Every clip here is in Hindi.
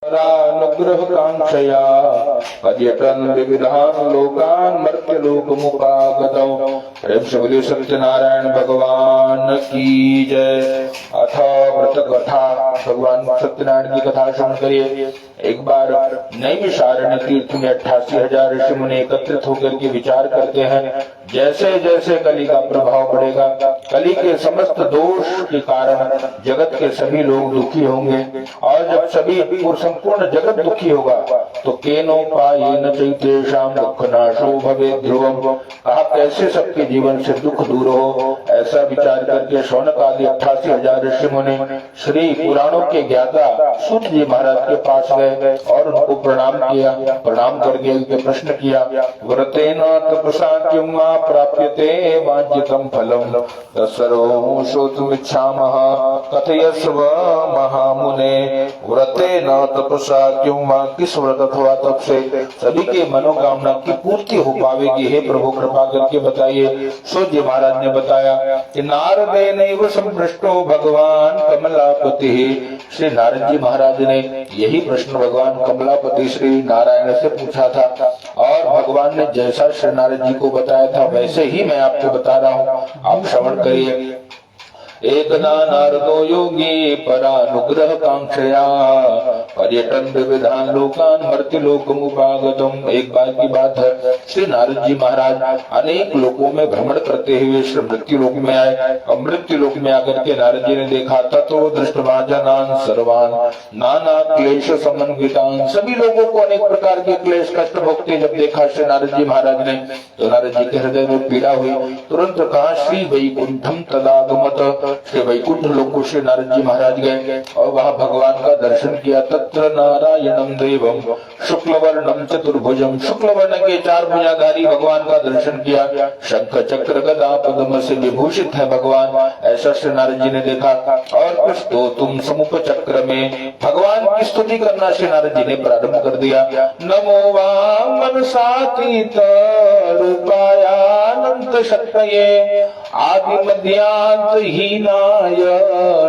अनुग्रह कांक्षया पर्यटन विविधान लोकान मर्त्य लोक मुपागतौ। प्रेम से बोलिए सत्यनारायण भगवान की जय। अथ व्रत कथा। भगवान सत्यनारायण की कथा श्रवण करिए। एक बार नैमिषारण्य तीर्थ में 88,000 ऋषि मुनि एकत्रित होकर के विचार करते हैं, जैसे जैसे कली का प्रभाव बढ़ेगा, कली के समस्त दोष के कारण जगत के सभी लोग दुखी होंगे, और जब सभी संपूर्ण जगत दुखी होगा तो केनोपायेन चैतेषां दुःखनाशो भवेत् ध्रुवम्। कहा कैसे सबके जीवन से दुख दूर हो। ऐसा विचार करके शौनक आदि 88,000 ऋषि मुनि श्री पुराणों के ज्ञाता सूत जी महाराज के पास गए और उनको प्रणाम किया। प्रणाम करके उनके प्रश्न किया, व्रतेन तपसा किं वा प्राप्यते वांछितं फलम् तत्सर्वं श्रोतुमिच्छामः कथयस्व महामुने। व्रतेन तपसा क्यों वा, किस व्रत अथवा तप से सभी के मनोकामना की पूर्ति हो पावेगी, हे प्रभु कृपा करके बताइए। सूत जी महाराज ने बताया कि नारदेनैव संपृष्टो भगवान कमलापति। श्री नारद जी महाराज ने यही प्रश्न भगवान कमलापति श्री नारायण से पूछा था, और भगवान ने जैसा श्री नारद जी को बताया था वैसे ही मैं आपको बता रहा हूँ, आप श्रवण करिए। एकदा नारदो योगी परानुग्रह कांक्षया पर्यटन विविधान लोकान मर्त्य लोकम उपागतम। एक बार की बात है, श्री नारद जी महाराज अनेक लोकों में भ्रमण करते हुए श्री मृत्यु लोक में आए, और मृत्यु लोक में आकर के नारद जी ने देखा ततो दृष्टवा जनान सर्वान नाना क्लेश समन्वितान। सभी लोगों को अनेक प्रकार के क्लेश कष्ट भोगते जब देखा श्री नारद जी महाराज ने, तो नारद जी के हृदय में पीड़ा हुई। तुरंत कहा श्री वैकुंठम तदागमत। श्री वैकुंठ लोक को श्री नारद जी महाराज गए और वहाँ भगवान का दर्शन किया। तत्र नारायणम देवम शुक्ल वर्णम चतुर्भुजम। शुक्ल वर्ण के 4 भुजाधारी भगवान का दर्शन किया। शंख चक्र गदा पद्म से विभूषित है भगवान, ऐसा श्री नारद जी ने देखा। और तो तुम समुप चक्र में भगवान की स्तुति करना श्री नारद जी ने प्रारंभ कर दिया। नमो वां मनसातीत रूपायानंत शक्तये आदि मध्यांत हीनाय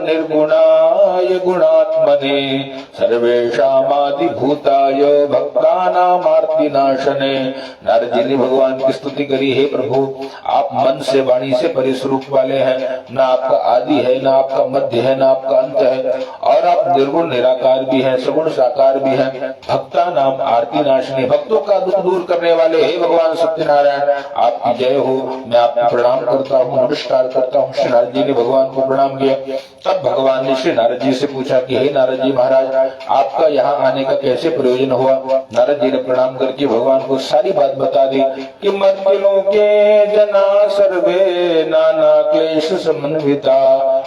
निर्गुणाय गुणात्मने सर्वेषामादि भूताय भक्तानामार्तिनाशने। नारद जी ने भगवान की स्तुति करी, हे प्रभु आप मन से वाणी से परिस्वरूप वाले हैं, ना आपका आदि है, ना आपका मध्य है, ना आपका अंत है, और आप निर्गुण निराकार भी हैं, सगुण साकार भी हैं। भक्ता नाम आरती नाशने, भक्तों का दुख दूर करने वाले हे भगवान सत्यनारायण आपकी जय हो। मैं आपको प्रणाम करता हूँ, नमस्कार करता हूँ। श्री नारद जी ने भगवान को प्रणाम किया। तब भगवान ने श्री नारद जी से पूछा कि हे नारद जी महाराज आपका यहाँ आने का कैसे प्रयोजन हुआ। नारद जी ने प्रणाम करके भगवान को सारी बात बता दी कि मर्त्य के जना सर्वे नाना क्लेश समन्विता।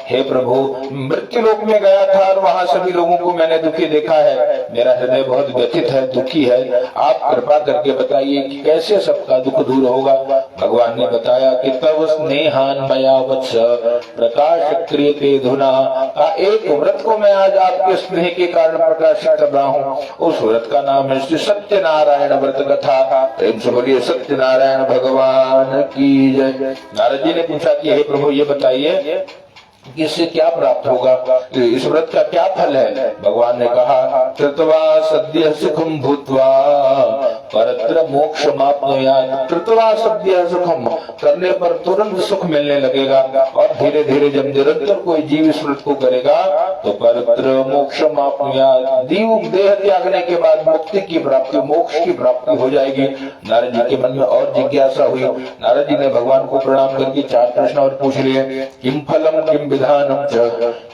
हे प्रभु मृत्यु लोक में गया था और वहाँ सभी लोगों को मैंने दुखी देखा है, मेरा हृदय बहुत व्यथित है, दुखी है। आप कृपा करके बताइए कि कैसे सबका दुख दूर होगा। भगवान ने बताया कि तव स्नेहान मया वत्स प्रकाश क्रियते धुना। एक व्रत को मैं आज आपके स्नेह के कारण प्रकाशित कर रहा हूँ, उस व्रत का नाम है श्री सत्यनारायण व्रत कथा। प्रेम से बोलिए सत्यनारायण भगवान की जय। नारद जी ने पूछा कि हे प्रभु ये बताइए कि इससे क्या प्राप्त होगा, इस व्रत का क्या फल है। भगवान ने कहा कृत्वा सद्य सुखम भूत्वा परत्र मोक्ष माप्नुयात्। कृत्वा सद्य सुखम करने पर तुरंत सुख मिलने लगेगा, और धीरे धीरे जब निरंतर कोई जीव इस व्रत को करेगा तो परत्र मोक्ष माप्नुयात्, देह त्यागने के बाद मुक्ति की प्राप्ति, मोक्ष की प्राप्ति हो जाएगी। नारद जी के मन में और जिज्ञासा हुई। नारद जी ने भगवान को प्रणाम करके 4 प्रश्न और पूछ लिए। किम फलम किम विधानम च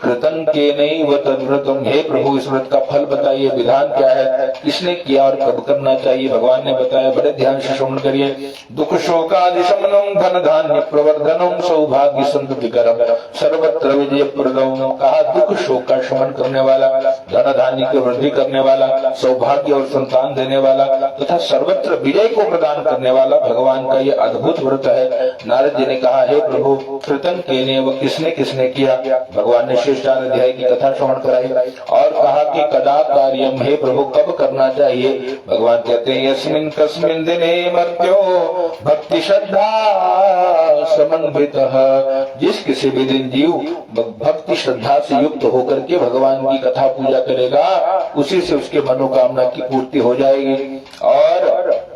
कृतं केनैव तद्व्रतम्। हे प्रभु इस व्रत का फल बताइए, विधान क्या है, किसने किया और कब करना चाहिए। भगवान ने बताया, बड़े ध्यान से श्रवण करिए। दुख शोकादि शमनम धन धान्य प्रवर्धनम सौभाग्य संततिकरम सर्वत्र विजय प्रदम। कहा दुख शोक का शमन करने वाला, धन धान्य की वृद्धि करने वाला, सौभाग्य और संतान देने वाला तथा सर्वत्र विजय को प्रदान करने वाला भगवान का ये अद्भुत व्रत है। नारद जी ने कहा हे प्रभु कृतं केनैव किसने किसने किया। भगवान ने शेष 4 अध्याय की कथा श्रवण कराई और कहा कि कदा कार्यम, हे प्रभु कब करना चाहिए। भगवान कहते हैं यस्मिन् कस्मिन् दिने मर्त्यो भक्ति श्रद्धा समन्वितः। जिस किसी भी दिन जीव भक्ति श्रद्धा से युक्त होकर के भगवान की कथा पूजा करेगा, उसी से उसके मनोकामना की पूर्ति हो जाएगी। और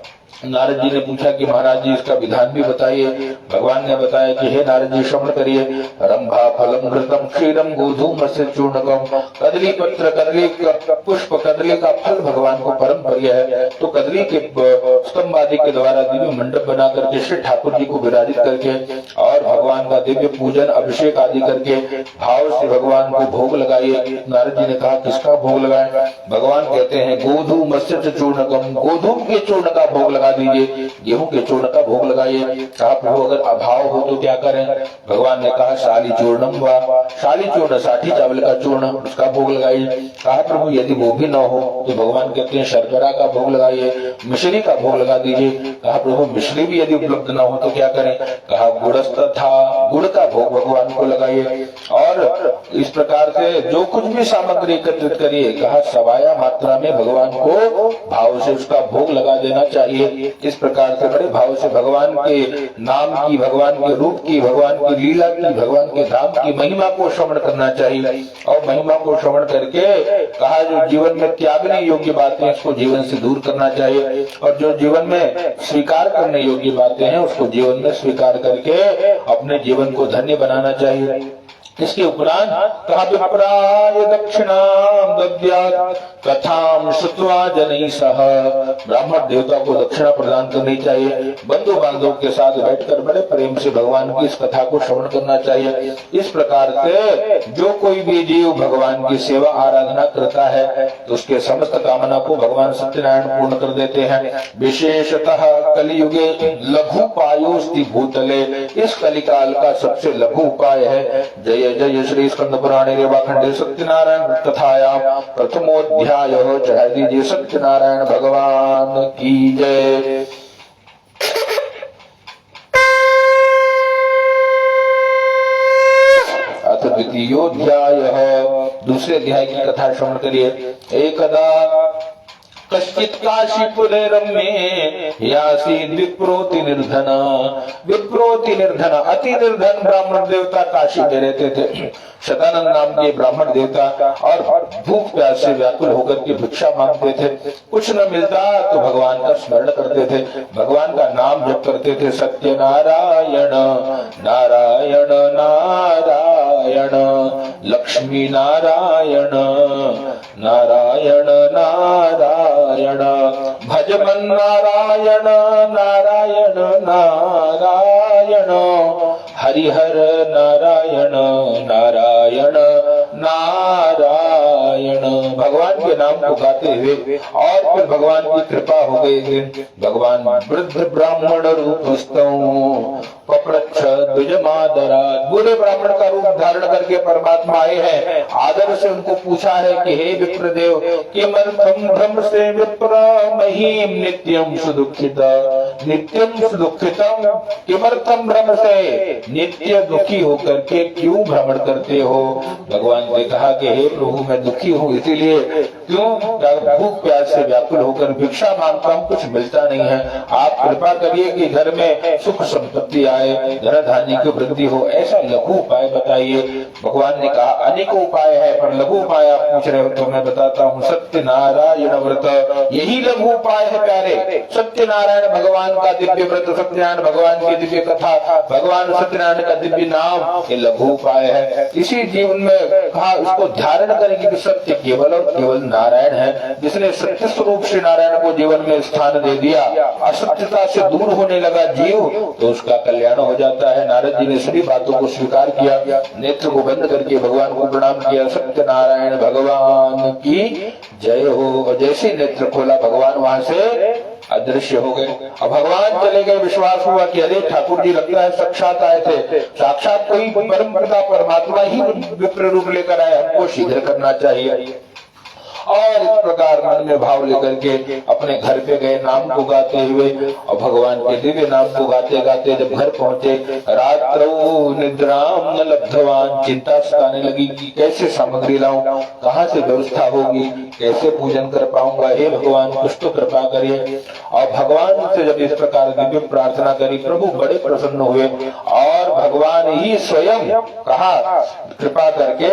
नारद जी ने पूछा कि महाराज जी इसका विधान भी बताइए। भगवान ने बताया कि हे नारद जी श्रवण करिए। रंभा फलम घृतम क्षीरम गोधूम से चूर्णकम। कदली पत्र, कदली पुष्प, कदली का फल भगवान को परम प्रिय है। तो कदली के स्तंभ आदि के द्वारा दिव्य मंडप बना करके श्री ठाकुर जी को विराजित करके और भगवान का दिव्य पूजन अभिषेक आदि करके भाव से भगवान को भोग लगाइए। नारद जी ने कहा किसका भोग लगाए? भगवान कहते हैं गोधूम से चूर्णकम, गोधूम के चूर्ण का भोग लगा दीजिए, गेहूं के चूर्ण का भोग लगाइए। कहा प्रभु अगर अभाव हो तो क्या करें? भगवान ने कहा शाली चूर्णम व, शाली चूर्ण साठी चावल का चूर्ण, उसका भोग लगाइए। कहा प्रभु यदि वो भी न हो तो भगवान कहते हैं शर्करा का भोग लगाइए, मिश्री का भोग लगा दीजिए। कहा प्रभु मिश्री भी यदि उपलब्ध न हो तो क्या करें? कहा गुड़स्थ था, गुड़ का भोग भगवान को लगाइए। और इस प्रकार से जो कुछ भी सामग्री एकत्रित करिए, कहा सवाया मात्रा में भगवान को भाव से उसका भोग लगा देना चाहिए। इस प्रकार से बड़े भाव से भगवान के नाम की, भगवान के रूप की, भगवान की लीला की, भगवान के धाम की महिमा को श्रवण करना चाहिए। और महिमा को श्रवण करके कहा जो जीवन में त्यागने योग्य बातें उसको जीवन से दूर करना चाहिए, और जो जीवन में स्वीकार करने योग्य बातें हैं उसको जीवन में स्वीकार करके अपने जीवन को धन्य बनाना चाहिए। इसके उपरांत कहा विप्राय दक्षिणाम दद्यात् कथाम श्रुत्वा जनैः सह। ब्राह्मण देवता को दक्षिणा प्रदान करनी चाहिए। बंधु बांधवों के साथ बैठकर बड़े प्रेम से भगवान की इस कथा को श्रवण करना चाहिए। इस प्रकार से जो कोई भी जीव भगवान की सेवा आराधना करता है तो उसके समस्त कामना को भगवान सत्यनारायण पूर्ण कर देते हैं। विशेषतः कलियुगे लघुपायोस्ति भूतले, इस कलिकाल का सबसे लघु उपाय है जय जय श्री स्कंद पुराणे रेवाखंडे सत्यनारायण कथायां प्रथमोध्याय। चढ़ा दीजिए सत्यनारायण भगवान की जय। अथ द्वितीयोध्याय, दूसरे अध्याय की कथा श्रवण करिए। एकदा कश्चित् काशीपुरे रम्ये यासीत् विप्रोति निर्धन। विप्रोति निर्धन, अति निर्धन ब्राह्मण देवता काशी में रहते थे। शतानंद नाम के ब्राह्मण देवता और भूख प्यास से व्याकुल होकर के भिक्षा मांगते थे। कुछ न मिलता तो भगवान का स्मरण करते थे, भगवान का नाम जप करते थे। सत्य नारायण नारायण नारायण, लक्ष्मी नारायण नारायण नारायण, भजमन नारायण नारायण नारायण, हरिहर नारायण नारायण नारायण। भगवान के नाम को गाते हुए और फिर भगवान की कृपा हो गई। भगवान वृद्ध ब्राह्मण रूप पप्रच्छ द्विजमादरा, बूढ़े ब्राह्मण का रूप धारण करके परमात्मा आए हैं। आदर से उनको पूछा है कि हे विप्रदेव किमर्थम भ्रम से विप्र महीम नित्यम सुदुखिता, नित्यम सुदुखितम, किमर्थम भ्रम से नित्य दुखी होकर के क्यों भ्रमण करते हो? भगवान ने कहा कि हे प्रभु मैं दुखी हूँ इसीलिए, क्यों? भूख प्यास से व्याकुल होकर भिक्षा मांगता हूँ, कुछ मिलता नहीं है। आप कृपा करिए कि घर में सुख संपत्ति आए, धन धान्य की वृद्धि हो, ऐसा लघु उपाय बताइए। भगवान ने कहा अनेक उपाय है, पर लघु उपाय आप पूछ रहे हो तो मैं बताता हूँ। सत्य नारायण व्रत, यही लघु उपाय है प्यारे। सत्यनारायण भगवान का दिव्य व्रत, सत्यनारायण भगवान की दिव्य कथा, भगवान सत्यनारायण का दिव्य नाम, ये लघु उपाय है। इसी जीवन में कहा उसको धारण करेंगे कि सत्य केवल और केवल नारायण है। जिसने सत्य स्वरूप श्री नारायण को जीवन में स्थान दे दिया, असत्यता से दूर होने लगा जीव, तो उसका कल्याण हो जाता है। नारद जी ने सभी बातों को स्वीकार किया, नेत्र को बंद करके भगवान को प्रणाम किया। सत्यनारायण भगवान की जय हो। जैसे नेत्र खोला भगवान वहां से अदृश्य हो गए। अब भगवान चले गए, विश्वास हुआ कि अरे ठाकुर जी लगता है साक्षात आए थे, साक्षात कोई परम पिता परमात्मा ही विप्र रूप लेकर आए, हमको शीघ्र करना चाहिए। और इस प्रकार मन में भाव लेकर के अपने घर पे गए नाम को गाते हुए, और भगवान के दिव्य नाम को गाते गाते जब घर पहुंचे, रात्रौ निद्राम न लब्धवान, चिंता सताने लगी कि कैसे सामग्री लाऊं, कहाँ से व्यवस्था होगी, कैसे पूजन कर पाऊंगा, हे भगवान कुछ तो कृपा करिए। और भगवान से जब इस प्रकार दिव्य प्रार्थना करी, प्रभु बड़े प्रसन्न हुए और भगवान ही स्वयं कहा कृपा करके,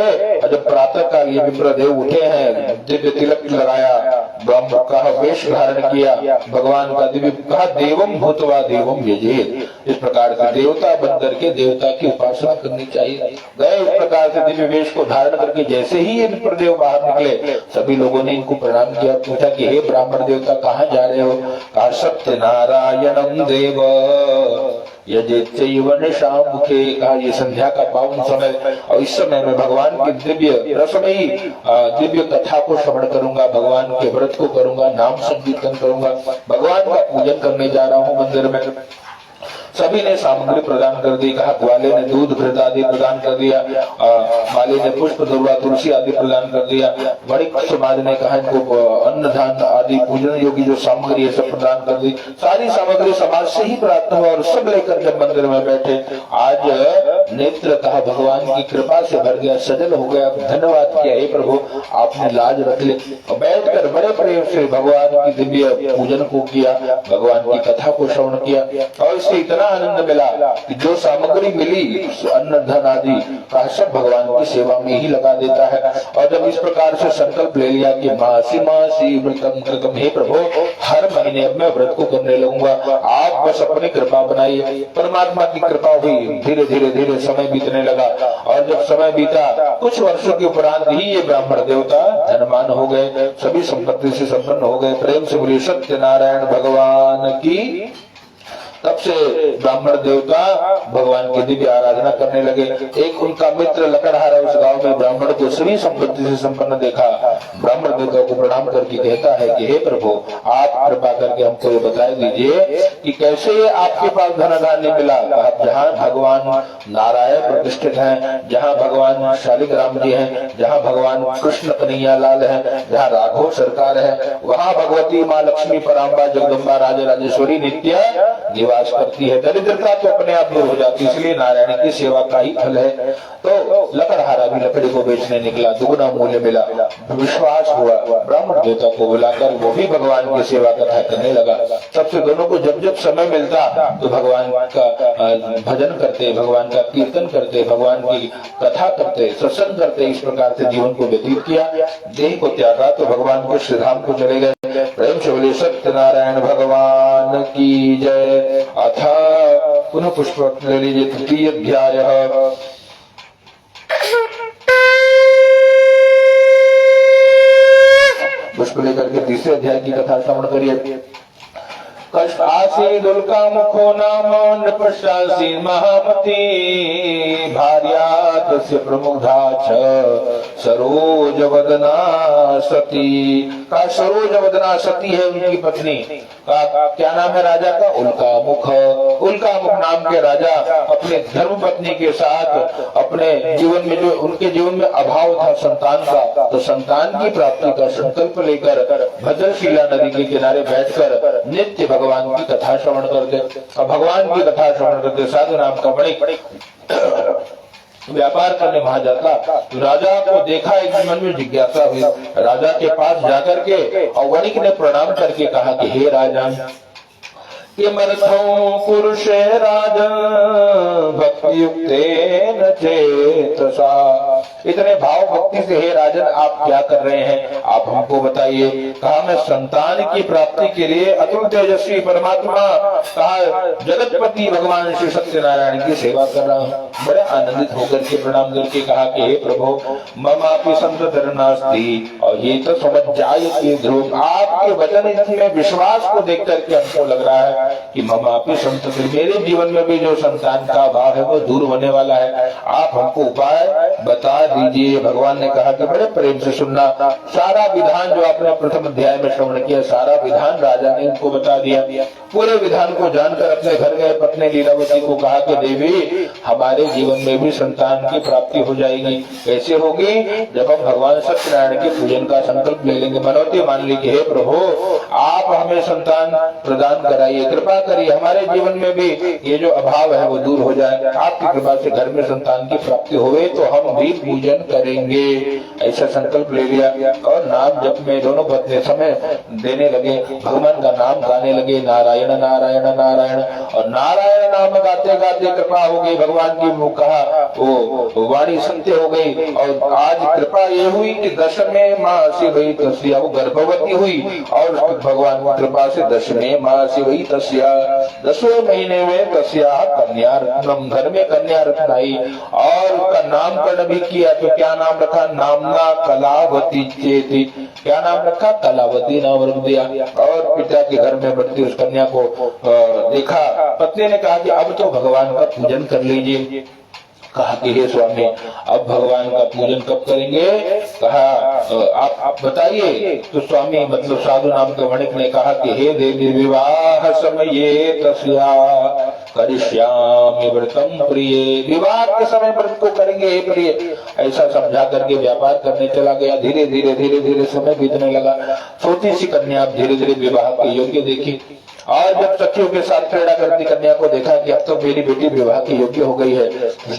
जब प्रातः काल ये विप्रदेव उठे हैं, दिव्य तिलक लगाया, ब्रह्म का वेश धारण किया, भगवान का दिव्य कहा देवम भूतवा देवम यजेत, इस प्रकार से देवता बन करके देवता की उपासना करनी चाहिए। गए इस प्रकार से दिव्य वेश को धारण करके, जैसे ही ये विप्रदेव बाहर निकले, सभी लोगों ने इनको प्रणाम किया, पूछा कि हे ब्राह्मण देवता कहाँ जा रहे हो? कहा सत्य नारायणम देव यजेत्यैव निशामुखे, कहा ये संध्या का पावन समय, और इस समय में भगवान की दिव्य रसमयी दिव्य कथा को श्रवण करूंगा, भगवान के व्रत को करूंगा, नाम संकीर्तन करूंगा, भगवान का पूजन करने जा रहा हूँ मंदिर में। सभी ने सामग्री प्रदान कर दी, कहा ग्वाले ने दूध घृत आदि प्रदान कर दिया, माली ने पुष्प दुर्वा तुलसी आदि प्रदान कर दिया, बड़ी समाज ने कहा इनको अन्न धान आदि पूजन योगी जो सामग्री है सब प्रदान कर दी। सारी सामग्री समाज से ही प्राप्त हुआ और सब लेकर जब मंदिर में बैठे, आज नेत्र कहा भगवान की कृपा से भर गया, सजल हो गया, धन्यवाद किया हे प्रभु आपने लाज रख ली, और बैठकर बड़े प्रेम से भगवान की दिव्य पूजन को किया, भगवान की कथा को श्रवण किया, और इससे इतना आनंद मिला कि जो सामग्री मिली अन्न धन आदि का सब भगवान की सेवा में ही लगा देता है। और जब इस प्रकार से संकल्प ले लिया कि मासी मासी व्रतम कृतम, हे प्रभु हर महीने अब मैं व्रत को करने लगूंगा, आप बस अपनी कृपा बनाइए। परमात्मा की कृपा हुई, धीरे धीरे धीरे समय बीतने लगा, और जब समय बीता कुछ वर्षों के उपरांत ही ये ब्राह्मण देवता धनवान हो गए, सभी संपत्ति से संपन्न हो गए। प्रेम से बोलिए सत्य नारायण भगवान की। तब से ब्राह्मण देवता भगवान की दिव्य आराधना करने लगे। एक उनका मित्र लकड़हारा उस गांव में ब्राह्मण को सभी संपत्ति से संपन्न देखा, ब्राह्मण देवता को प्रणाम करके कहता है कि हे प्रभु आप कृपा करके हमको ये बता दीजिए कि कैसे आपके पास धन धान्य मिला। आप जहाँ भगवान नारायण प्रतिष्ठित हैं, जहाँ भगवान शालिग्राम जी हैं, जहाँ भगवान कृष्ण कन्हैया लाल है, जहाँ राघव सरकार है, वहाँ भगवती माँ लक्ष्मी पराम्बा जगदम्बा राजा राजेश्वरी नित्य निवास करती है। दरिद्रता तो अपने आप दूर हो जाती है, इसलिए नारायण की सेवा का ही फल है। तो लकड़हारा भी लकड़ी को बेचने निकला, दुगुना मूल्य मिला, विश्वास हुआ, ब्राह्मण देवता को बुलाकर वो भी भगवान की सेवा कथा करने लगा। तब से दोनों को जब जब समय मिलता तो भगवान का भजन करते, भगवान का कीर्तन करते, भगवान की कथा करते, सत्संग करते, इस प्रकार से जीवन को व्यतीत किया। देह को त्यागा तो भगवान को श्री धाम को चले गए। प्रेम से बोलिए सत्यनारायण भगवान की जय। अथ पुनः पुष्प ले लीजिए तृतीय अध्याय। पुष्प लेकर के तीसरे अध्याय की कथा श्रवण करिए। कष्ट आसी दुलका मुखो नाम नृपशासी महामती भार्या तस्य प्रमुग्धा सरोज वदना सती। का सरोज वदना सती है उनकी पत्नी। का क्या नाम है राजा का? उल्का मुख। उल्का मुख नाम के राजा अपने धर्म पत्नी के साथ अपने जीवन में जो उनके जीवन में अभाव था संतान का, तो संतान की प्राप्ति का संकल्प लेकर भद्रशिला नदी के किनारे बैठकर नित्य भगवान की कथा श्रवण करते। और भगवान की कथा श्रवण करते साधु नाम का वणिक व्यापार करने वहां जाता। तो राजा को देखा, एक मन में जिज्ञासा हुई, राजा के पास जाकर के और वणिक ने प्रणाम करके कहा कि हे राजा किमर्थं पुरुषे राजन् भक्ति युक्तेन चेतसा। इतने भाव भक्ति से हे राजन आप क्या कर रहे हैं, आप हमको बताइए। कहा मैं संतान की प्राप्ति के लिए अतुल तेजस्वी परमात्मा कहा जगतपति भगवान श्री सत्यनारायण की सेवा कर रहा हूँ। बड़े आनंदित होकर के प्रणाम करके कहा कि हे प्रभु ममापि संततर नास्ति और ये तो समझ जाए कि ध्रुव। आपके वचन इसमें विश्वास को देख करके हमको लग रहा है कि ममापि संतति, मेरे जीवन में भी जो संतान का अभाव है वो दूर होने वाला है, आप हमको उपाय बता दीजिए। भगवान ने कहा कि बड़े प्रेम से सुनना। सारा विधान जो आपने प्रथम अध्याय में श्रवण किया, सारा विधान राजा ने उनको बता दिया। पूरे विधान को जानकर अपने घर गए, पत्नी लीलावती को कहा कि देवी हमारे जीवन में भी संतान की प्राप्ति हो जाएगी। कैसे होगी? जब हम भगवान सत्यनारायण के पूजन का संकल्प ले लेंगे। मनौती मान ली कि हे प्रभु आप हमें संतान प्रदान कराइए, कृपा करिए, हमारे जीवन में भी ये जो अभाव है वो दूर हो जाए, आपकी कृपा से घर में संतान की प्राप्ति होवे तो हम भी पूजन करेंगे। ऐसा संकल्प ले लिया और नाम जप में दोनों पत्नी समय देने लगे, भगवान का नाम गाने लगे, नारायण नारायण नारायण। और नारायण नाम गाते गाते कृपा हो गई भगवान की, वो कहा वो वाणी सत्य हो गई। और आज कृपा ये हुई कि दशमें मासी वही तस्या, वो गर्भवती हुई और भगवान की कृपा से दशमें मासी वही तस्या, 10वें महीने में तस्या कन्या रत्नम, घर में कन्या रत्न आई। और उसका नामकरण भी किया, तो क्या नाम रखा? नामना कलावती चेती, क्या नाम रखा? कलावती नाम रख दिया। और पिता के घर में बढ़ती उस कन्या को देखा, पत्नी ने कहा कि अब तो भगवान का पूजन कर लीजिए। कहा कि हे स्वामी अब भगवान का पूजन कब करेंगे? कहा आप बताइए। तो स्वामी मतलब साधु नाम के वणिक ने कहा कि हे देवी विवाह समय तस्या करिष्यामि व्रतम प्रिय, विवाह के समय व्रत को करेंगे हे प्रिय। ऐसा समझा करके व्यापार करने चला गया। धीरे धीरे धीरे धीरे समय बीतने लगा। छोटी सी कन्या धीरे धीरे विवाह के योग्य देखी और जब सखियों के साथ क्रीड़ा करती कन्या को देखा कि अब तो मेरी बेटी विवाह की योग्य हो गई है,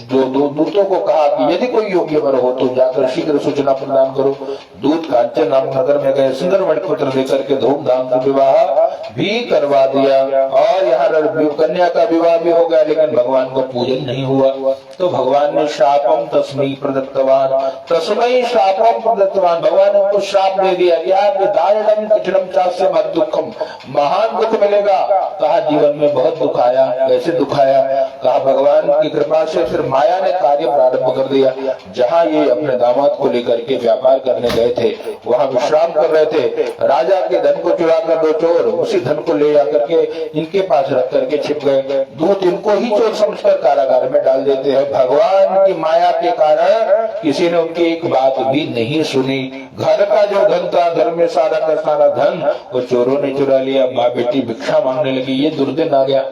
दो दूतों को कहा कि यदि कोई योग्य वर हो तो जाकर शीघ्र सूचना प्रदान करो। दूत कांचन नाम नगर में गए, सुंदर मणिपुत्र देकर के धूमधाम से विवाह भी करवा दिया। और यहाँ कन्या का विवाह भी हो गया, लेकिन भगवान को पूजन नहीं हुआ। तो भगवान ने शापम तस्मै प्रदत्तवान, तस्मै शापम प्रदत्तवान, भगवान ने उनको श्राप दे दिया कि दारिणम कठिनम चास्य मत दुखम, महान दुख मिलेगा। कहा जीवन में बहुत दुख आया। कैसे दुख आया? कहा भगवान की कृपा से फिर माया ने कार्य प्रारंभ कर दिया। जहाँ ये अपने दामाद को लेकर के व्यापार करने गए थे, वहाँ विश्राम कर रहे थे, राजा के धन को चुरा कर दो चोर उसी धन को ले जाकर के इनके पास रख करके छिप गए। दूत इनको ही चोर समझकर कारागार में डाल देते हैं। भगवान की माया के कारण किसी ने उनकी एक बात भी नहीं सुनी। घर का जो धन था, घर में सारा का सारा धन वो चोरों ने चुरा लिया। माँ बेटी भिक्षा मांगने लगी। ये दुर्दिन आ गया।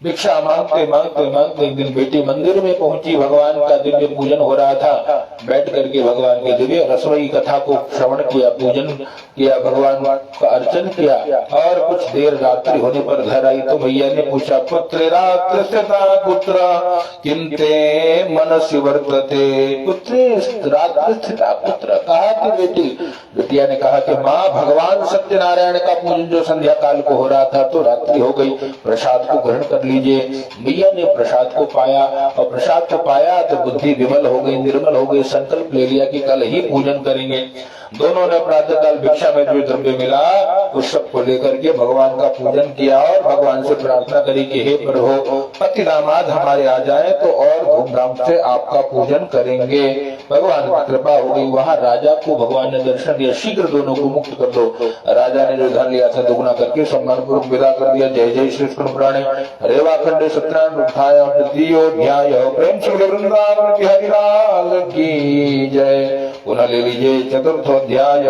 भिक्षा मांगते मांगते मांगते एक दिन बेटी मंदिर में पहुंची। भगवान का दिव्य पूजन हो रहा था। बैठ करके भगवान के दिव्य रसोई कथा को श्रवण किया, पूजन किया, भगवान का अर्चन किया। और कुछ देर रात्रि होने पर घर आई तो मैया ने पूछा, पुत्र पुत्र किंते मनसि वर्तते, पुत्र कहा कि बेटी। बिटिया ने कहा कि माँ भगवान सत्यनारायण का पूजन जो संध्या काल को हो रहा था तो रात्रि हो गई, प्रसाद को ग्रहण कर लीजिए। मैया ने प्रसाद को पाया और प्रसाद को पाया तो बुद्धि विमल हो गई, निर्मल हो गई। संकल्प ले लिया कि कल ही पूजन करेंगे। दोनों ने प्रातःकाल भिक्षा में जो द्रव्य मिला उस सब को लेकर के भगवान का पूजन किया और भगवान से प्रार्थना करी कि हे प्रभु पति दामाद हमारे आ जाए तो और धूमधाम से आपका पूजन करेंगे। भगवान की कृपा हो गई। वहाँ राजा को भगवान ने दर्शन दिया, शीघ्र दोनों को मुक्त कर दो। राजा ने जो धन लिया था दुगुना करके सम्मान पूर्वक विदा कर दिया। जय जय श्री कृष्ण पुराणे रेवा खंडे सत्यनारायण उत्थाय द्वितीयोध्याय। प्रेम से वृंदावन बिहारी लाल की जय। पुनः ले लीजिए चतुर्थोध्याय।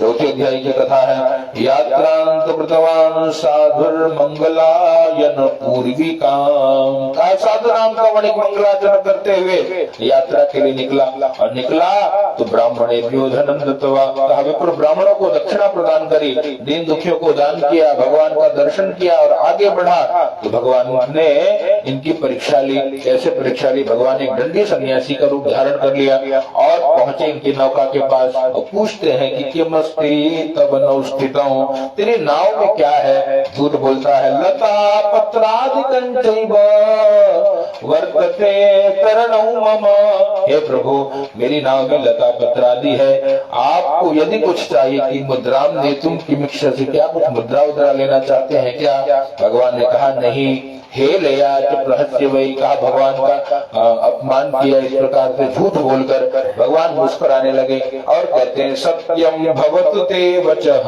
चौथे अध्याय की कथा है। यात्रांत कृतवान साधुर मंगलायन पूर्विकाम। साधु नाम का वणिक मंगलाचरण करते हुए यात्रा के लिए निकला और निकला तो ब्राह्मणे धनम दत्तवा। कहा विप्र ब्राह्मणों को दक्षिणा प्रदान करी, दीन दुखियों को दान किया, भगवान का दर्शन किया और आगे बढ़ा। तो भगवान ने इनकी परीक्षा ली। कैसे परीक्षा ली? भगवान एक दंडी सन्यासी का रूप धारण कर लिया और पहुंचे इनकी नौका के पास और पूछते हैं कि किम तब नौ स्थित तेरी नाव में क्या है? दूत बोलता है लता पत्रादिकं चैव वर्तते तरणौ मम हे प्रभु मेरी नाव में लता पत्र आदि है, आपको यदि कुछ चाहिए कि मुद्राम दे तुम किमिक्षा से, क्या कुछ मुद्रा उद्रा लेना चाहते हैं क्या? भगवान ने कहा नहीं। हे लया प्रहस्य वही, कहा भगवान का अपमान किया इस प्रकार से झूठ बोलकर भगवान मुस्कुराने लगे और कहते हैं सत्यम भवतु ते वचः,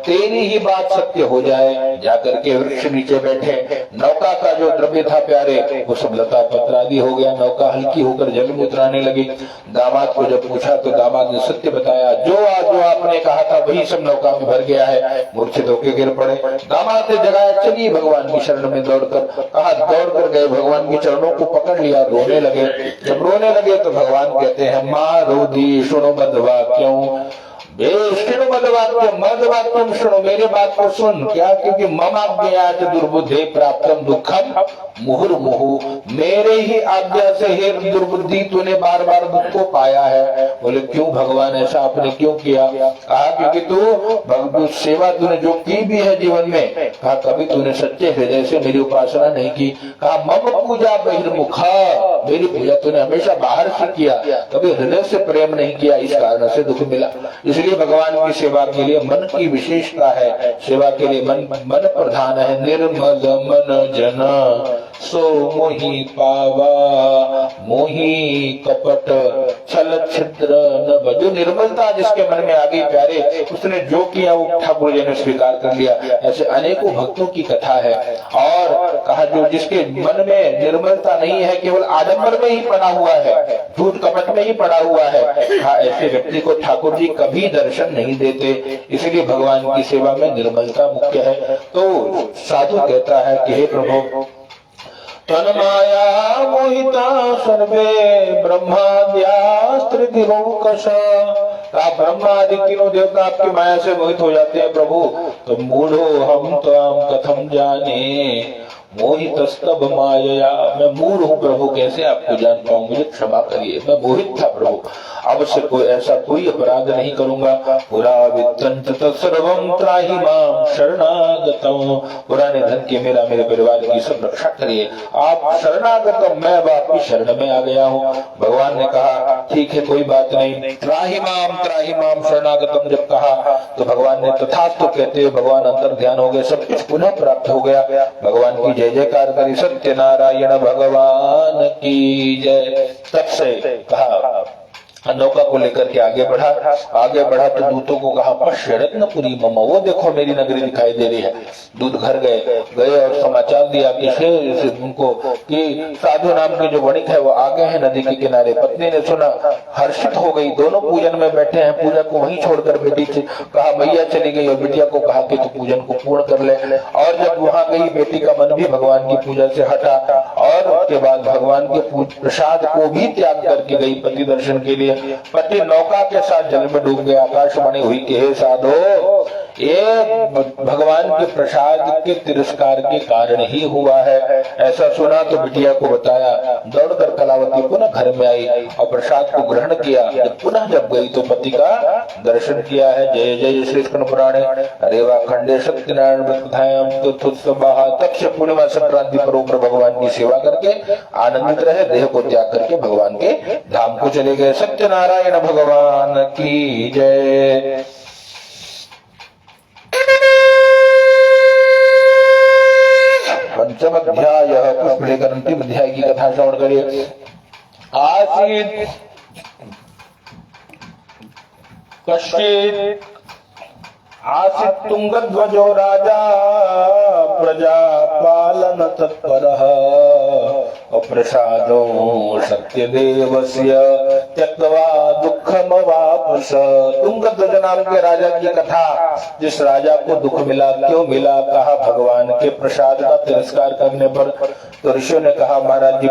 तेरी ही बात सत्य हो जाए। जाकर के वृक्ष नीचे बैठे, नौका का जो द्रव्य था प्यारे वो सब लता पत्र आदि हो गया, नौका हल्की होकर जल में उतराने लगी। दामाद को जब पूछा तो दामाद ने सत्य बताया, जो आपने कहा था वही सब नौका में भर गया है। मूर्छित होकर गिर पड़े। दामाद ने जगाया, चलिए भगवान की शरण में दौड़कर, कहा दौड़ कर गए, भगवान के चरणों को पकड़ लिया, रोने लगे। जब रोने लगे तो भगवान कहते हैं माँ रोधी सुनो मदवाक्यों, मदवाक्यम सुनो, मेरे बात को सुन। क्या? क्योंकि ममाज्ञया दुर्बुद्धि प्राप्तम दुखम मुहुर्मुहु, मेरे ही आज्ञा से हे दुर्बुद्धि तूने बार बार दुख को पाया है। बोले क्यों भगवान, ऐसा आपने क्यों किया? कहा क्योंकि तू सेवा तूने जो की भी है जीवन में, कहा कभी तूने सच्चे हृदय से मेरी उपासना नहीं की। कहा मम पूजा बहिर्मुखा, मेरी पूजा तूने हमेशा बाहर से किया, कभी हृदय से प्रेम नहीं किया, इस कारण से दुख मिला। इसलिए भगवान की सेवा के लिए मन की विशेषता है, सेवा के लिए मन प्रधान है। निर्मल मन जन सो मोहि पावा, मोहि कपट छल छिद्र न, जो निर्मलता जिसके मन में आ गई प्यारे, उसने जो किया वो ठाकुर जी ने स्वीकार कर लिया। ऐसे अनेकों भक्तों की कथा है। और कहा जो जिसके मन में निर्मलता नहीं है, केवल आडंबर में ही पड़ा हुआ है, झूठ कपट में ही पड़ा हुआ है, ऐसे व्यक्ति को ठाकुर जी कभी दर्शन नहीं देते। इसलिए भगवान की सेवा में निर्मलता मुख्य है। तो साधु कहता है कि हे प्रभु तन्माया मोहिता सर्वे ब्रह्माद्यास्त्रिदिवौकश, ब्रह्मा आदि तीनों देवता आपकी माया से मोहित हो जाते हैं प्रभु। तो मूढ़ो हम त्वाम कथम जाने मोहितस्तब माया, मैं मूढ़ हूँ प्रभु, कैसे आपको जान पाऊं, मुझे क्षमा करिए, मैं मोहित था प्रभु। अब से कोई अपराध नहीं करूंगा। पुरा वित्तंच तत्सर्वं त्राहि मां शरणागतम्, पुराने धन की मेरे परिवार की सब रक्षा करिए, आप शरणागतम, मैं अब आपकी शरण में आ गया हूँ। भगवान ने कहा ठीक है कोई बात नहीं, त्राहि मां शरणागतम जब कहा तो भगवान ने तथास्तु कहते हुए भगवान अंतर ध्यान हो गए, सब कुछ पुनः प्राप्त हो गया। भगवान की जय जयकार करी, सत्य नारायण भगवान की जय। तब से कहा नौका को लेकर के आगे बढ़ा तो दूतों को कहा पश्य रत्नपुरी मम, वो देखो मेरी नगरी दिखाई दे रही है। दूत घर गए और समाचार दिया कि उनको कि साधु नाम के जो वणिक है वो आ गए हैं नदी के किनारे। पत्नी ने सुना, हर्षित हो गई, दोनों पूजन में बैठे हैं, पूजा को वहीं छोड़कर बेटी से कहा मैया चली गई और बिटिया को कहा कि तू पूजन को पूर्ण कर ले। और जब वहां गई बेटी का मन भी भगवान की पूजा से हटा और उसके बाद भगवान के प्रसाद को भी त्याग करके गई पति दर्शन के लिए। पति नौका के साथ जल में डूब गया। आकाशवाणी हुई कि हे साधो, ये भगवान के प्रसाद के तिरस्कार के कारण ही हुआ है। ऐसा सुना तो बिटिया को बताया, दौड़कर कलावती पुनः घर में आई और प्रसाद को ग्रहण किया। पुनः जब गई तो पति का दर्शन किया है। जय जय श्री कृष्ण पुराणे रेवा खंडे सत्यनारायण व्रतधायाम तब से पूर्णिमा संक्रांति पर भगवान की सेवा करके आनंदित रहे, देह को त्याग करके भगवान के धाम को चले गए। सत्यनारायण भगवान की जय। पंचम अध्याय पुष्प लेकर अंतिम अध्याय की कथा श्रवण करिए। आसीत कश्चित आसीत तुंगध्वजो राजा प्रजा पालन तत्परः अप्रसादो सत्यदेवस्य त्यक्त्वा दुःखमवापस। तुंगध्वज नाम के राजा की कथा, जिस राजा को दुख मिला, क्यों मिला? कहा भगवान के प्रसाद का तिरस्कार करने पर। तो ऋषियों ने कहा महाराज जी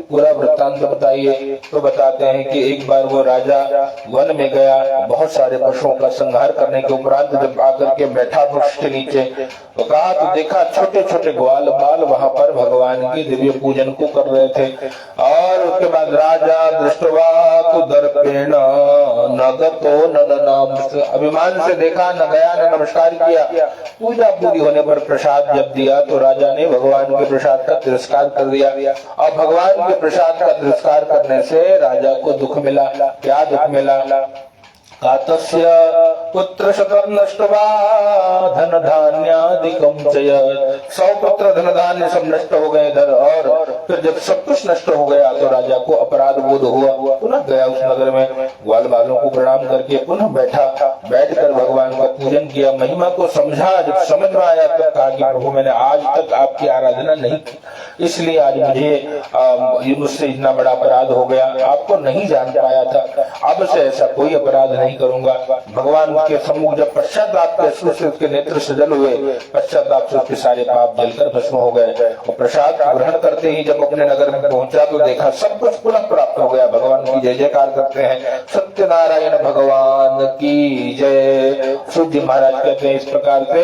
पूरा वृत्तांत बताइए। तो बताते हैं कि एक बार वो राजा वन में गया, बहुत सारे पशुओं का संहार करने के उपरांत जब आकर के बैठा वृक्ष के नीचे तो कहा तो देखा छोटे छोटे ग्वाल बाल वहां पर भगवान की दिव्य पूजन को कर रहे थे। और उसके बाद राजा दृष्टवा तु दर्पेण नगतो नदनाम, अभिमान से देखा न गया न नमस्कार किया। पूजा पूरी होने पर प्रसाद जब दिया तो राजा ने भगवान के प्रसाद का तिरस्कार कर दिया। और भगवान के प्रसाद का तिरस्कार करने से राजा को दुख मिला। क्या दुख मिला? कातस्य पुत्र शतम नष्टवा धन धान्यादिकम चयत्, 100 पुत्र धन धान्य सब नष्ट हो गए इधर। और फिर जब सब कुछ नष्ट हो गया तो राजा को अपराध बोध हुआ। पुनः गया उस नगर में, ग्वाल बालों को प्रणाम करके पुनः बैठा। बैठकर भगवान का पूजन किया, महिमा को समझा। जब समझ में आया तब कहा कि प्रभु मैंने आज तक आपकी आराधना नहीं की, इसलिए आज मुझसे इतना बड़ा अपराध हो गया, आपको नहीं जान पाया था। अब से ऐसा कोई अपराध नहीं करूंगा। भगवान के सम्मुख जब पश्चाताप के अश्रु से उसके नेत्र सजल हुए, पश्चाताप से उसके सारे पाप जलकर भस्म हो गए। और प्रसाद ग्रहण करते ही जब अपने नगर में पहुंचा तो देखा सब कुछ पुनः प्राप्त हो गया। भगवान की जय जयकार करते हैं। सत्यनारायण भगवान की जय। सूर्य महाराज कहते हैं इस प्रकार से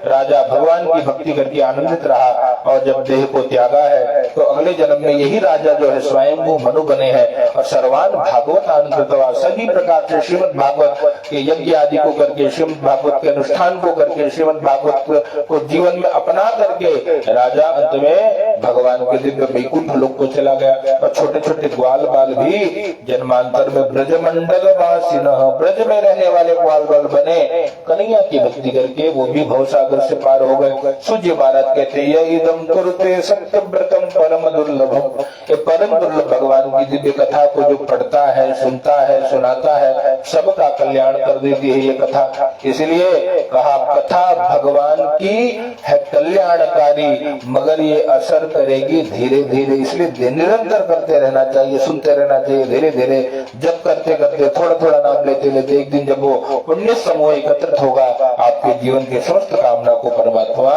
राजा भगवान की भक्ति करके आनंदित रहा। और जब देह को त्यागा है तो अगले जन्म में यही राजा जो है स्वयं मनु बने हैं। और सर्वान भागवत आनंदवा, सभी प्रकार से श्रीमद भागवत के यज्ञ आदि को करके, श्रीमद भागवत के अनुष्ठान को करके, श्रीमद भागवत को जीवन में अपना करके राजा अंत में भगवान के दिव्य वैकुंठ लोक को चला गया। और छोटे छोटे ग्वाल बाल भी जन्मांतर में ब्रजमंडल वासिन, ब्रज में रहने वाले ग्वाल बाल बने। कन्हैया की भक्ति करके वो भी भवसागर से पार हो गए। सूर्य महाराज कहते हैं इदम कुरुते सत्यव्रतम परम दुर्लभम, ये परम दुर्लभ भगवान की दिव्य कथा को जो पढ़ता है, सुनता है, सुनाता है, सबका कल्याण कर देती है ये कथा। इसलिए कहा कथा भगवान की है कल्याणकारी, मगर ये असर करेगी धीरे धीरे। इसलिए निरंतर करते रहना चाहिए, सुनते रहना चाहिए। धीरे धीरे जब करते करते थोड़ा थोड़ा नाम लेते लेते एक दिन जब वो पुण्य समूह एकत्रित होगा, आपके जीवन के समस्त कामना को परमात्मा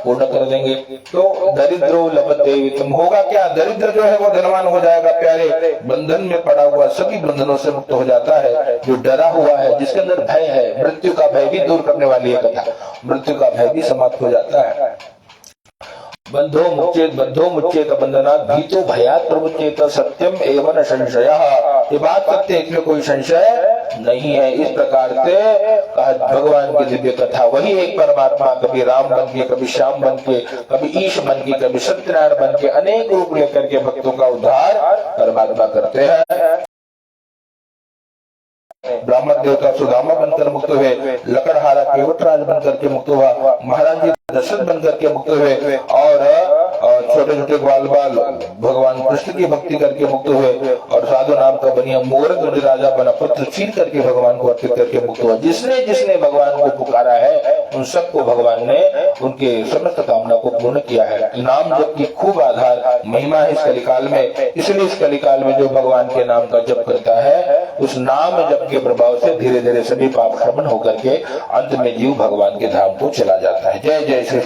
पूर्ण कर देंगे। तो दरिद्रो लभते वित्तम, होगा क्या? दरिद्र जो है वो धनवान हो जाएगा। प्यारे, बंधन में पड़ा हुआ सभी बंधनों से मुक्त हो जाता है। जो डरा हुआ है, जिसके अंदर भय है, मृत्यु का भय भी दूर करने वाली है कथा। मृत्यु का भय भी समाप्त हो जाता है। बंधो मुच्चेत बंधनात् भीतो भयात् प्रमुच्येत सत्यम एवं संशयः, ये बात सत्य है, इसमें कोई संशय नहीं है। इस प्रकार से भगवान की दिव्य कथा, वही एक परमात्मा कभी राम बन के, कभी श्याम बन के, कभी ईश बन के, कभी सत्यनारायण बन के, अनेक रूप लेकर के भक्तों का उद्धार परमात्मा करते हैं। ब्राह्मण देवता सुदामा बनकर मुक्त हुए, लकड़हारा केवटराज बनकर के मुक्त हुआ, महाराज जी दशरथ बनकर के मुक्त हुए। और छोटे छोटे ग्वाल बाल भगवान कृष्ण की भक्ति करके मुक्त हुए। और साधु नाम का बनिया मोरग राजा बना, पत्र चीर करके भगवान को अर्पित करके मुक्त हुआ। जिसने जिसने भगवान को पुकारा है उन सबको भगवान ने उनके समस्त कामना को पूर्ण किया है। नाम जप की खूब आधार महिमा है इस कलिकाल में। इसलिए इस कलिकाल में जो भगवान के नाम का जप करता है, उस नाम जप के प्रभाव से धीरे धीरे सभी पाप क्षमन होकर के अंत में जीव भगवान के धाम को चला जाता है। जय जय श्री